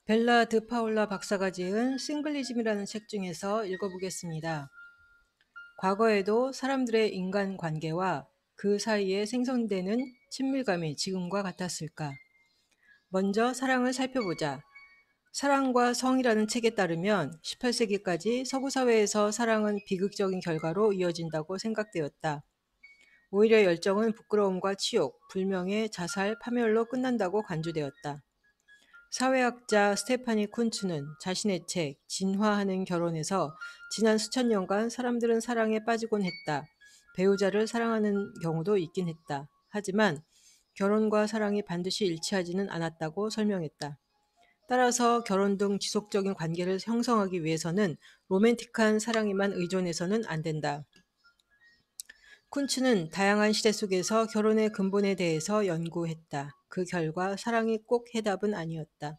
벨라 드 파올라 박사가 지은 싱글리즘이라는 책 중에서 읽어보겠습니다. 과거에도 사람들의 인간관계와 그 사이에 생성되는 친밀감이 지금과 같았을까? 먼저 사랑을 살펴보자. 사랑과 성이라는 책에 따르면 18세기까지 서구 사회에서 사랑은 비극적인 결과로 이어진다고 생각되었다. 오히려 열정은 부끄러움과 치욕, 불명예, 자살, 파멸로 끝난다고 간주되었다. 사회학자 스테파니 쿤츠는 자신의 책 진화하는 결혼에서 지난 수천 년간 사람들은 사랑에 빠지곤 했다. 배우자를 사랑하는 경우도 있긴 했다. 하지만 결혼과 사랑이 반드시 일치하지는 않았다고 설명했다. 따라서 결혼 등 지속적인 관계를 형성하기 위해서는 로맨틱한 사랑에만 의존해서는 안 된다. 쿤츠는 다양한 시대 속에서 결혼의 근본에 대해서 연구했다. 그 결과 사랑이 꼭 해답은 아니었다.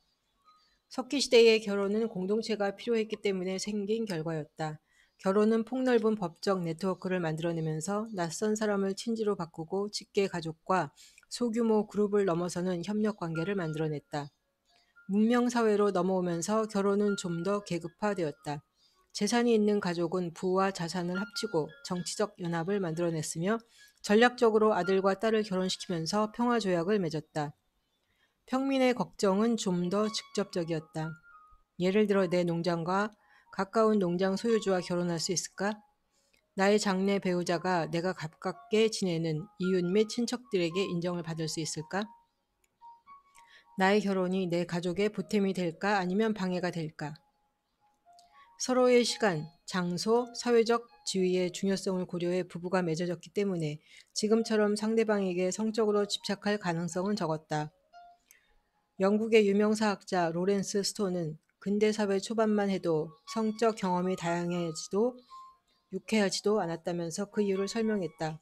석기 시대의 결혼은 공동체가 필요했기 때문에 생긴 결과였다. 결혼은 폭넓은 법적 네트워크를 만들어내면서 낯선 사람을 친지로 바꾸고 직계 가족과 소규모 그룹을 넘어서는 협력 관계를 만들어냈다. 문명사회로 넘어오면서 결혼은 좀 더 계급화되었다. 재산이 있는 가족은 부와 자산을 합치고 정치적 연합을 만들어냈으며 전략적으로 아들과 딸을 결혼시키면서 평화조약을 맺었다. 평민의 걱정은 좀 더 직접적이었다. 예를 들어 내 농장과 가까운 농장 소유주와 결혼할 수 있을까? 나의 장래 배우자가 내가 가깝게 지내는 이웃 및 친척들에게 인정을 받을 수 있을까? 나의 결혼이 내 가족의 보탬이 될까 아니면 방해가 될까? 서로의 시간, 장소, 사회적 지위의 중요성을 고려해 부부가 맺어졌기 때문에 지금처럼 상대방에게 성적으로 집착할 가능성은 적었다. 영국의 유명 사학자 로렌스 스톤은 근대 사회 초반만 해도 성적 경험이 다양해지도 유쾌하지도 않았다면서 그 이유를 설명했다.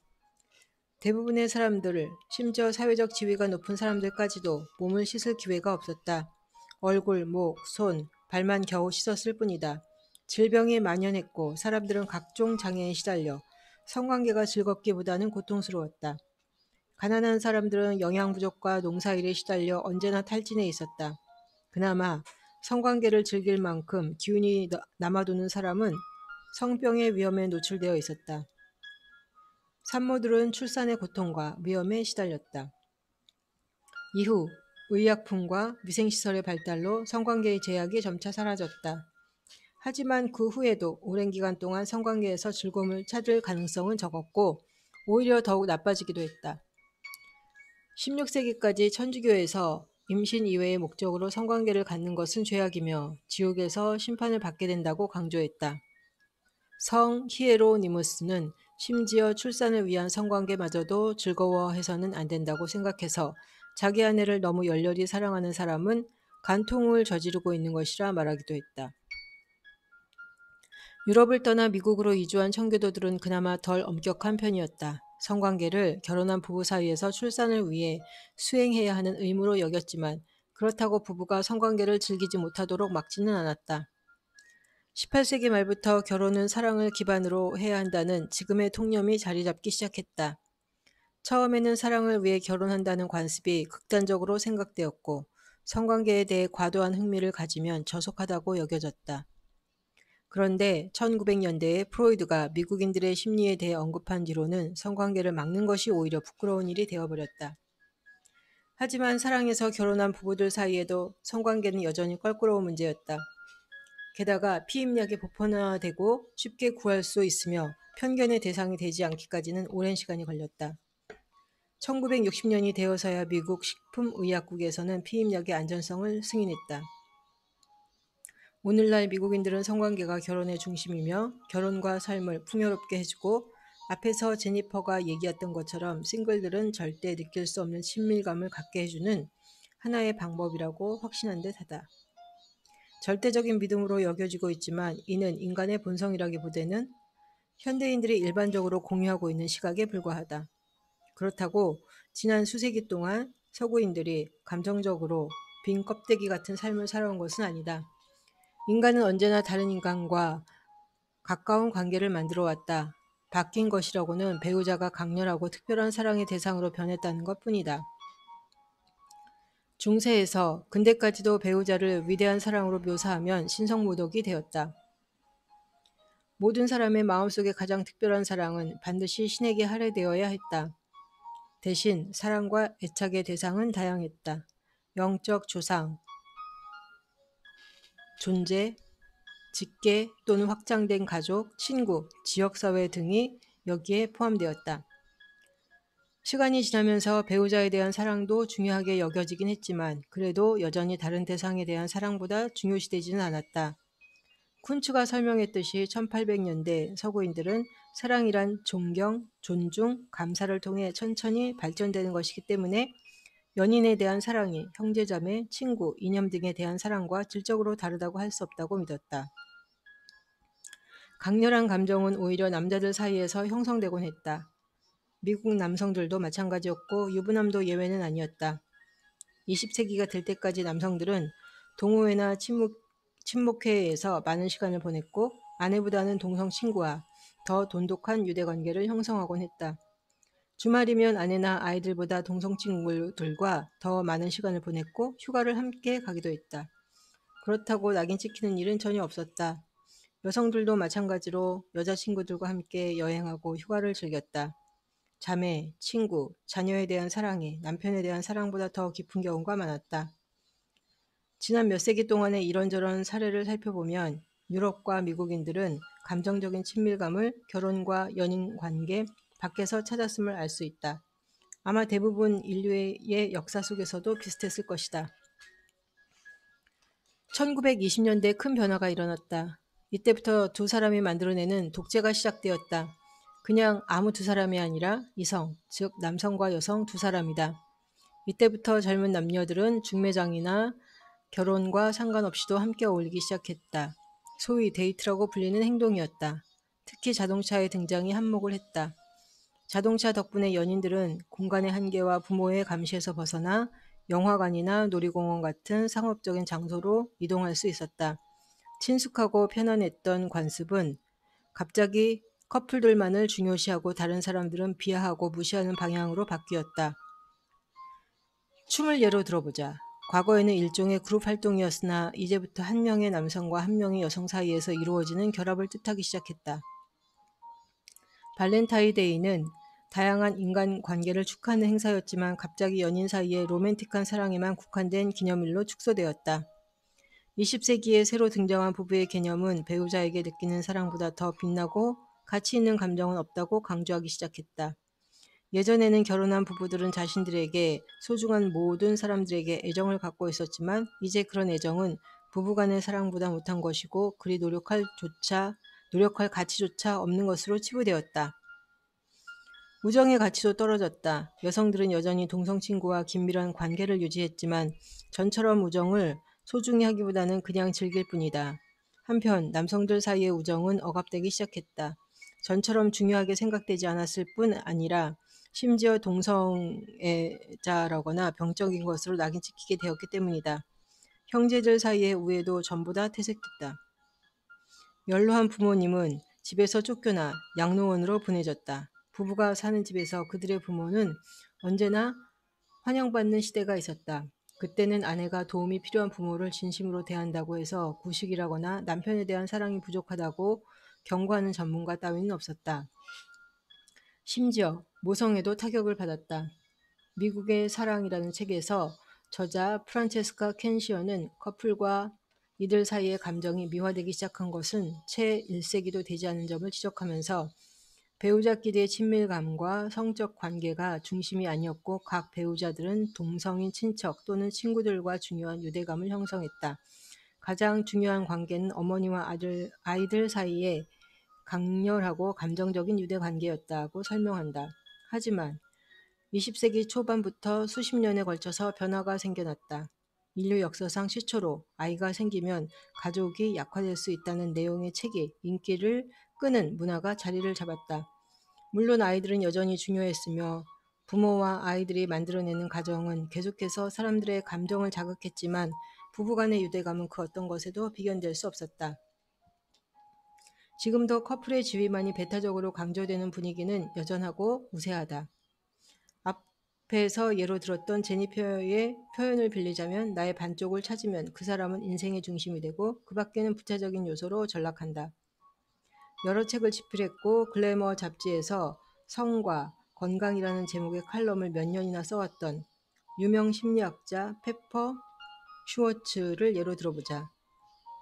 대부분의 사람들, 심지어 사회적 지위가 높은 사람들까지도 몸을 씻을 기회가 없었다. 얼굴, 목, 손, 발만 겨우 씻었을 뿐이다. 질병이 만연했고 사람들은 각종 장애에 시달려 성관계가 즐겁기보다는 고통스러웠다. 가난한 사람들은 영양 부족과 농사일에 시달려 언제나 탈진해 있었다. 그나마 성관계를 즐길 만큼 기운이 남아도는 사람은 성병의 위험에 노출되어 있었다. 산모들은 출산의 고통과 위험에 시달렸다. 이후 의약품과 위생시설의 발달로 성관계의 제약이 점차 사라졌다. 하지만 그 후에도 오랜 기간 동안 성관계에서 즐거움을 찾을 가능성은 적었고 오히려 더욱 나빠지기도 했다. 16세기까지 천주교에서 임신 이외의 목적으로 성관계를 갖는 것은 죄악이며 지옥에서 심판을 받게 된다고 강조했다. 성 히에로니무스는 심지어 출산을 위한 성관계마저도 즐거워해서는 안 된다고 생각해서 자기 아내를 너무 열렬히 사랑하는 사람은 간통을 저지르고 있는 것이라 말하기도 했다. 유럽을 떠나 미국으로 이주한 청교도들은 그나마 덜 엄격한 편이었다. 성관계를 결혼한 부부 사이에서 출산을 위해 수행해야 하는 의무로 여겼지만 그렇다고 부부가 성관계를 즐기지 못하도록 막지는 않았다. 18세기 말부터 결혼은 사랑을 기반으로 해야 한다는 지금의 통념이 자리 잡기 시작했다. 처음에는 사랑을 위해 결혼한다는 관습이 극단적으로 생각되었고 성관계에 대해 과도한 흥미를 가지면 저속하다고 여겨졌다. 그런데 1900년대에 프로이드가 미국인들의 심리에 대해 언급한 뒤로는 성관계를 막는 것이 오히려 부끄러운 일이 되어버렸다. 하지만 사랑해서 결혼한 부부들 사이에도 성관계는 여전히 껄끄러운 문제였다. 게다가 피임약이 보편화되고 쉽게 구할 수 있으며 편견의 대상이 되지 않기까지는 오랜 시간이 걸렸다. 1960년이 되어서야 미국 식품의약국에서는 피임약의 안전성을 승인했다. 오늘날 미국인들은 성관계가 결혼의 중심이며 결혼과 삶을 풍요롭게 해주고 앞에서 제니퍼가 얘기했던 것처럼 싱글들은 절대 느낄 수 없는 친밀감을 갖게 해주는 하나의 방법이라고 확신한 듯하다. 절대적인 믿음으로 여겨지고 있지만 이는 인간의 본성이라기보다는 현대인들이 일반적으로 공유하고 있는 시각에 불과하다. 그렇다고 지난 수세기 동안 서구인들이 감정적으로 빈 껍데기 같은 삶을 살아온 것은 아니다. 인간은 언제나 다른 인간과 가까운 관계를 만들어 왔다. 바뀐 것이라고는 배우자가 강렬하고 특별한 사랑의 대상으로 변했다는 것 뿐이다. 중세에서 근대까지도 배우자를 위대한 사랑으로 묘사하면 신성모독이 되었다. 모든 사람의 마음속에 가장 특별한 사랑은 반드시 신에게 할애되어야 했다. 대신 사랑과 애착의 대상은 다양했다. 영적 조상, 존재, 직계 또는 확장된 가족, 친구, 지역사회 등이 여기에 포함되었다. 시간이 지나면서 배우자에 대한 사랑도 중요하게 여겨지긴 했지만 그래도 여전히 다른 대상에 대한 사랑보다 중요시되지는 않았다. 쿤츠가 설명했듯이 1800년대 서구인들은 사랑이란 존경, 존중, 감사를 통해 천천히 발전되는 것이기 때문에 연인에 대한 사랑이 형제자매, 친구, 이념 등에 대한 사랑과 질적으로 다르다고 할 수 없다고 믿었다. 강렬한 감정은 오히려 남자들 사이에서 형성되곤 했다. 미국 남성들도 마찬가지였고 유부남도 예외는 아니었다. 20세기가 될 때까지 남성들은 동호회나 친목회에서 많은 시간을 보냈고 아내보다는 동성 친구와 더 돈독한 유대관계를 형성하곤 했다. 주말이면 아내나 아이들보다 동성 친구들과 더 많은 시간을 보냈고 휴가를 함께 가기도 했다. 그렇다고 낙인 찍히는 일은 전혀 없었다. 여성들도 마찬가지로 여자친구들과 함께 여행하고 휴가를 즐겼다. 자매, 친구, 자녀에 대한 사랑이 남편에 대한 사랑보다 더 깊은 경우가 많았다. 지난 몇 세기 동안의 이런저런 사례를 살펴보면 유럽과 미국인들은 감정적인 친밀감을 결혼과 연인 관계 밖에서 찾았음을 알 수 있다. 아마 대부분 인류의 역사 속에서도 비슷했을 것이다. 1920년대에 큰 변화가 일어났다. 이때부터 두 사람이 만들어내는 독재가 시작되었다. 그냥 아무 두 사람이 아니라 이성, 즉 남성과 여성 두 사람이다. 이때부터 젊은 남녀들은 중매장이나 결혼과 상관없이도 함께 어울리기 시작했다. 소위 데이트라고 불리는 행동이었다. 특히 자동차의 등장이 한몫을 했다. 자동차 덕분에 연인들은 공간의 한계와 부모의 감시에서 벗어나 영화관이나 놀이공원 같은 상업적인 장소로 이동할 수 있었다. 친숙하고 편안했던 관습은 갑자기 커플들만을 중요시하고 다른 사람들은 비하하고 무시하는 방향으로 바뀌었다. 춤을 예로 들어보자. 과거에는 일종의 그룹 활동이었으나 이제부터 한 명의 남성과 한 명의 여성 사이에서 이루어지는 결합을 뜻하기 시작했다. 발렌타인데이는 다양한 인간 관계를 축하하는 행사였지만 갑자기 연인 사이의 로맨틱한 사랑에만 국한된 기념일로 축소되었다. 20세기에 새로 등장한 부부의 개념은 배우자에게 느끼는 사랑보다 더 빛나고 가치 있는 감정은 없다고 강조하기 시작했다. 예전에는 결혼한 부부들은 자신들에게 소중한 모든 사람들에게 애정을 갖고 있었지만 이제 그런 애정은 부부간의 사랑보다 못한 것이고 그리 노력할 가치조차 없는 것으로 치부되었다. 우정의 가치도 떨어졌다. 여성들은 여전히 동성 친구와 긴밀한 관계를 유지했지만 전처럼 우정을 소중히 하기보다는 그냥 즐길 뿐이다. 한편 남성들 사이의 우정은 억압되기 시작했다. 전처럼 중요하게 생각되지 않았을 뿐 아니라 심지어 동성애자라거나 병적인 것으로 낙인 찍히게 되었기 때문이다. 형제들 사이의 우애도 전부 다 퇴색됐다. 연로한 부모님은 집에서 쫓겨나 양로원으로 보내졌다. 부부가 사는 집에서 그들의 부모는 언제나 환영받는 시대가 있었다. 그때는 아내가 도움이 필요한 부모를 진심으로 대한다고 해서 구식이라거나 남편에 대한 사랑이 부족하다고 경고하는 전문가 따위는 없었다. 심지어 모성애도 타격을 받았다. 미국의 사랑이라는 책에서 저자 프란체스카 켄시어는 커플과 이들 사이의 감정이 미화되기 시작한 것은 채 1세기도 되지 않은 점을 지적하면서 배우자끼리의 친밀감과 성적 관계가 중심이 아니었고 각 배우자들은 동성인 친척 또는 친구들과 중요한 유대감을 형성했다. 가장 중요한 관계는 어머니와 아이들 사이의 강렬하고 감정적인 유대관계였다고 설명한다. 하지만 20세기 초반부터 수십 년에 걸쳐서 변화가 생겨났다. 인류 역사상 시초로 아이가 생기면 가족이 약화될 수 있다는 내용의 책이 인기를 끄는 문화가 자리를 잡았다. 물론 아이들은 여전히 중요했으며 부모와 아이들이 만들어내는 가정은 계속해서 사람들의 감정을 자극했지만 부부간의 유대감은 그 어떤 것에도 비견될 수 없었다. 지금도 커플의 지위만이 배타적으로 강조되는 분위기는 여전하고 우세하다. 배에서 예로 들었던 제니퍼의 표현을 빌리자면 나의 반쪽을 찾으면 그 사람은 인생의 중심이 되고 그 밖에는 부차적인 요소로 전락한다. 여러 책을 집필했고 글래머 잡지에서 성과 건강이라는 제목의 칼럼을 몇 년이나 써왔던 유명 심리학자 페퍼 슈워츠를 예로 들어보자.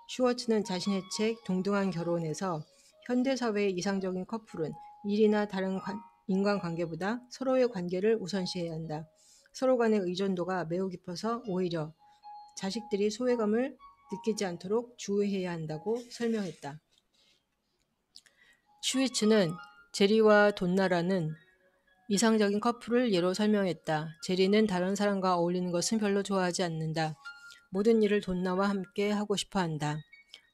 슈워츠는 자신의 책 동등한 결혼에서 현대사회의 이상적인 커플은 일이나 다른 인간관계보다 서로의 관계를 우선시해야 한다. 서로 간의 의존도가 매우 깊어서 오히려 자식들이 소외감을 느끼지 않도록 주의해야 한다고 설명했다. 슈위츠는 제리와 돈나라는 이상적인 커플을 예로 설명했다. 제리는 다른 사람과 어울리는 것은 별로 좋아하지 않는다. 모든 일을 돈나와 함께 하고 싶어 한다.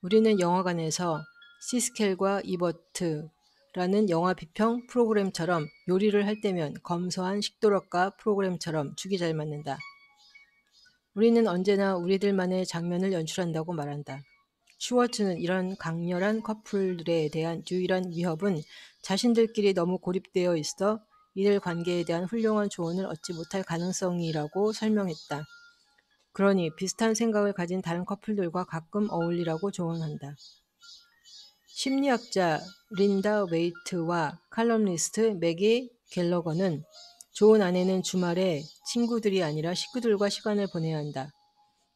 우리는 영화관에서 시스켈과 이버트라는 영화 비평 프로그램처럼 요리를 할 때면 검소한 식도락가 프로그램처럼 죽이 잘 맞는다. 우리는 언제나 우리들만의 장면을 연출한다고 말한다. 슈워츠는 이런 강렬한 커플들에 대한 유일한 위협은 자신들끼리 너무 고립되어 있어 이들 관계에 대한 훌륭한 조언을 얻지 못할 가능성이라고 설명했다. 그러니 비슷한 생각을 가진 다른 커플들과 가끔 어울리라고 조언한다. 심리학자 린다 웨이트와 칼럼니스트 매기 갤러거는 좋은 아내는 주말에 친구들이 아니라 식구들과 시간을 보내야 한다.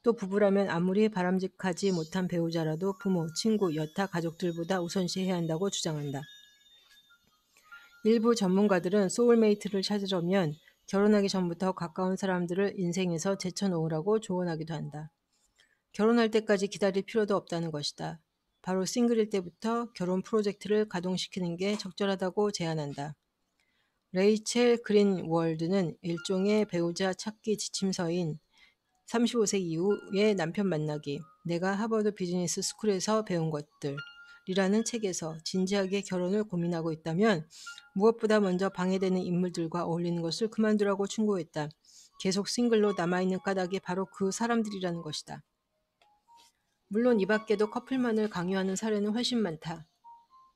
또 부부라면 아무리 바람직하지 못한 배우자라도 부모, 친구, 여타 가족들보다 우선시해야 한다고 주장한다. 일부 전문가들은 소울메이트를 찾으려면 결혼하기 전부터 가까운 사람들을 인생에서 제쳐놓으라고 조언하기도 한다. 결혼할 때까지 기다릴 필요도 없다는 것이다. 바로 싱글일 때부터 결혼 프로젝트를 가동시키는 게 적절하다고 제안한다. 레이첼 그린월드는 일종의 배우자 찾기 지침서인 35세 이후의 남편 만나기, 내가 하버드 비즈니스 스쿨에서 배운 것들이라는 책에서 진지하게 결혼을 고민하고 있다면 무엇보다 먼저 방해되는 인물들과 어울리는 것을 그만두라고 충고했다. 계속 싱글로 남아있는 까닭이 바로 그 사람들이라는 것이다. 물론 이 밖에도 커플만을 강요하는 사례는 훨씬 많다.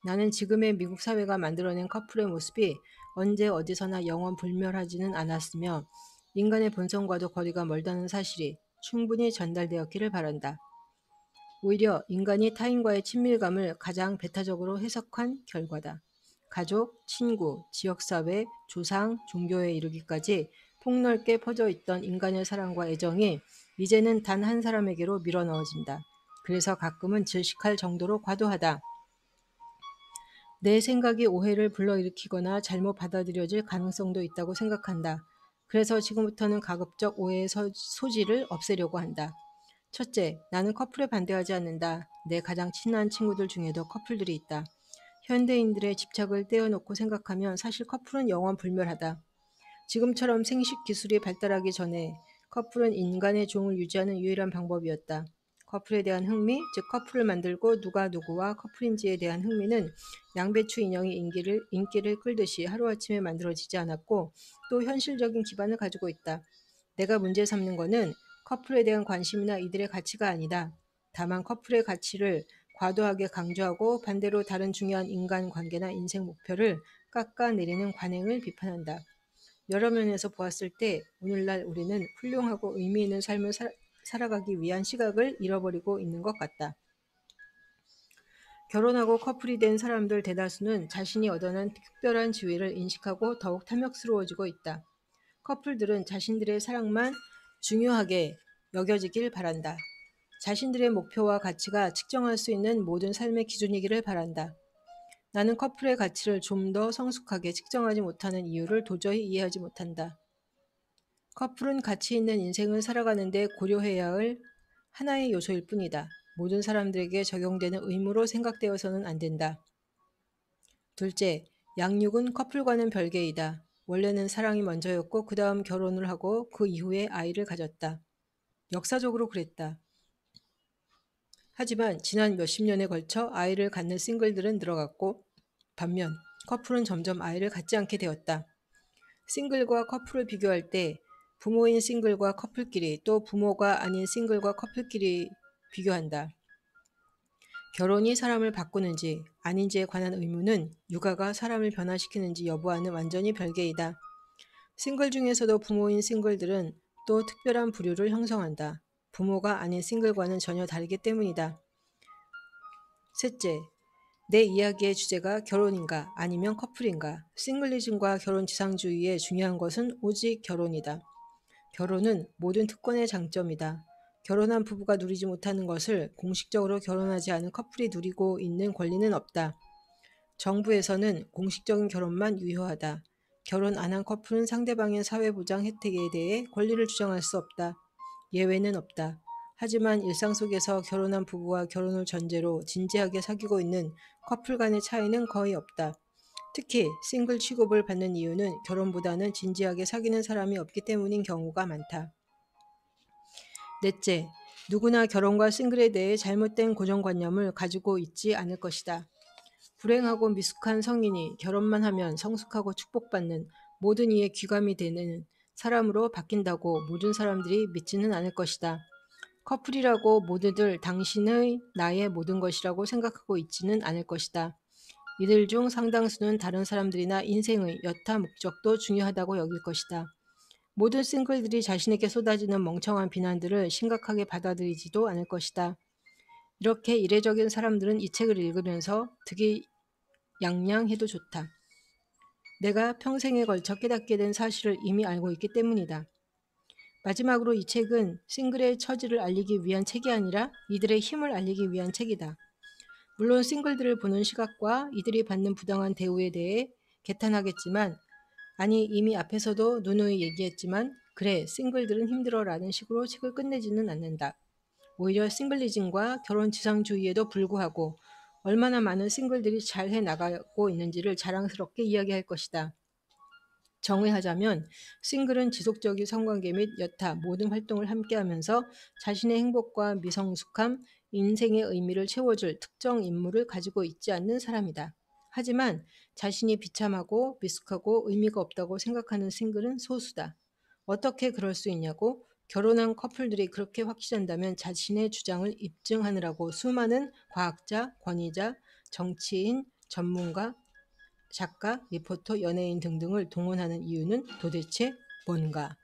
나는 지금의 미국 사회가 만들어낸 커플의 모습이 언제 어디서나 영원불멸하지는 않았으며 인간의 본성과도 거리가 멀다는 사실이 충분히 전달되었기를 바란다. 오히려 인간이 타인과의 친밀감을 가장 배타적으로 해석한 결과다. 가족, 친구, 지역사회, 조상, 종교에 이르기까지 폭넓게 퍼져 있던 인간의 사랑과 애정이 이제는 단 한 사람에게로 밀어넣어진다. 그래서 가끔은 질식할 정도로 과도하다. 내 생각이 오해를 불러일으키거나 잘못 받아들여질 가능성도 있다고 생각한다. 그래서 지금부터는 가급적 오해의 소지를 없애려고 한다. 첫째, 나는 커플에 반대하지 않는다. 내 가장 친한 친구들 중에도 커플들이 있다. 현대인들의 집착을 떼어놓고 생각하면 사실 커플은 영원불멸하다. 지금처럼 생식 기술이 발달하기 전에 커플은 인간의 종을 유지하는 유일한 방법이었다. 커플에 대한 흥미, 즉 커플을 만들고 누가 누구와 커플인지에 대한 흥미는 양배추 인형이 인기를 끌듯이 하루아침에 만들어지지 않았고 또 현실적인 기반을 가지고 있다. 내가 문제 삼는 것은 커플에 대한 관심이나 이들의 가치가 아니다. 다만 커플의 가치를 과도하게 강조하고 반대로 다른 중요한 인간관계나 인생 목표를 깎아내리는 관행을 비판한다. 여러 면에서 보았을 때 오늘날 우리는 훌륭하고 의미 있는 삶을 살아가기 위한 시각을 잃어버리고 있는 것 같다. 결혼하고 커플이 된 사람들 대다수는 자신이 얻어낸 특별한 지위를 인식하고 더욱 탐욕스러워지고 있다. 커플들은 자신들의 사랑만 중요하게 여겨지길 바란다. 자신들의 목표와 가치가 측정할 수 있는 모든 삶의 기준이기를 바란다. 나는 커플의 가치를 좀 더 성숙하게 측정하지 못하는 이유를 도저히 이해하지 못한다. 커플은 가치 있는 인생을 살아가는 데 고려해야 할 하나의 요소일 뿐이다. 모든 사람들에게 적용되는 의무로 생각되어서는 안 된다. 둘째, 양육은 커플과는 별개이다. 원래는 사랑이 먼저였고 그 다음 결혼을 하고 그 이후에 아이를 가졌다. 역사적으로 그랬다. 하지만 지난 몇십 년에 걸쳐 아이를 갖는 싱글들은 늘어갔고 반면 커플은 점점 아이를 갖지 않게 되었다. 싱글과 커플을 비교할 때 부모인 싱글과 커플끼리 또 부모가 아닌 싱글과 커플끼리 비교한다. 결혼이 사람을 바꾸는지 아닌지에 관한 의무는 육아가 사람을 변화시키는지 여부와는 완전히 별개이다. 싱글 중에서도 부모인 싱글들은 또 특별한 부류를 형성한다. 부모가 아닌 싱글과는 전혀 다르기 때문이다. 셋째, 내 이야기의 주제가 결혼인가 아니면 커플인가? 싱글리즘과 결혼 지상주의의 중요한 것은 오직 결혼이다. 결혼은 모든 특권의 장점이다. 결혼한 부부가 누리지 못하는 것을 공식적으로 결혼하지 않은 커플이 누리고 있는 권리는 없다. 정부에서는 공식적인 결혼만 유효하다. 결혼 안 한 커플은 상대방의 사회보장 혜택에 대해 권리를 주장할 수 없다. 예외는 없다. 하지만 일상 속에서 결혼한 부부와 결혼을 전제로 진지하게 사귀고 있는 커플 간의 차이는 거의 없다. 특히 싱글 취급을 받는 이유는 결혼보다는 진지하게 사귀는 사람이 없기 때문인 경우가 많다. 넷째, 누구나 결혼과 싱글에 대해 잘못된 고정관념을 가지고 있지 않을 것이다. 불행하고 미숙한 성인이 결혼만 하면 성숙하고 축복받는 모든 이에 귀감이 되는 사람으로 바뀐다고 모든 사람들이 믿지는 않을 것이다. 커플이라고 모두들 당신의 나의 모든 것이라고 생각하고 있지는 않을 것이다. 이들 중 상당수는 다른 사람들이나 인생의 여타 목적도 중요하다고 여길 것이다. 모든 싱글들이 자신에게 쏟아지는 멍청한 비난들을 심각하게 받아들이지도 않을 것이다. 이렇게 이례적인 사람들은 이 책을 읽으면서 득이양양해도 좋다. 내가 평생에 걸쳐 깨닫게 된 사실을 이미 알고 있기 때문이다. 마지막으로 이 책은 싱글의 처지를 알리기 위한 책이 아니라 이들의 힘을 알리기 위한 책이다. 물론 싱글들을 보는 시각과 이들이 받는 부당한 대우에 대해 개탄하겠지만, 아니 이미 앞에서도 누누이 얘기했지만, 그래 싱글들은 힘들어라는 식으로 책을 끝내지는 않는다. 오히려 싱글리즘과 결혼 지상주의에도 불구하고 얼마나 많은 싱글들이 잘 해나가고 있는지를 자랑스럽게 이야기할 것이다. 정의하자면 싱글은 지속적인 성관계 및 여타 모든 활동을 함께하면서 자신의 행복과 미성숙함, 인생의 의미를 채워줄 특정 인물을 가지고 있지 않는 사람이다. 하지만 자신이 비참하고 미숙하고 의미가 없다고 생각하는 싱글은 소수다. 어떻게 그럴 수 있냐고? 결혼한 커플들이 그렇게 확신한다면 자신의 주장을 입증하느라고 수많은 과학자, 권위자, 정치인, 전문가, 작가, 리포터, 연예인 등등을 동원하는 이유는 도대체 뭔가?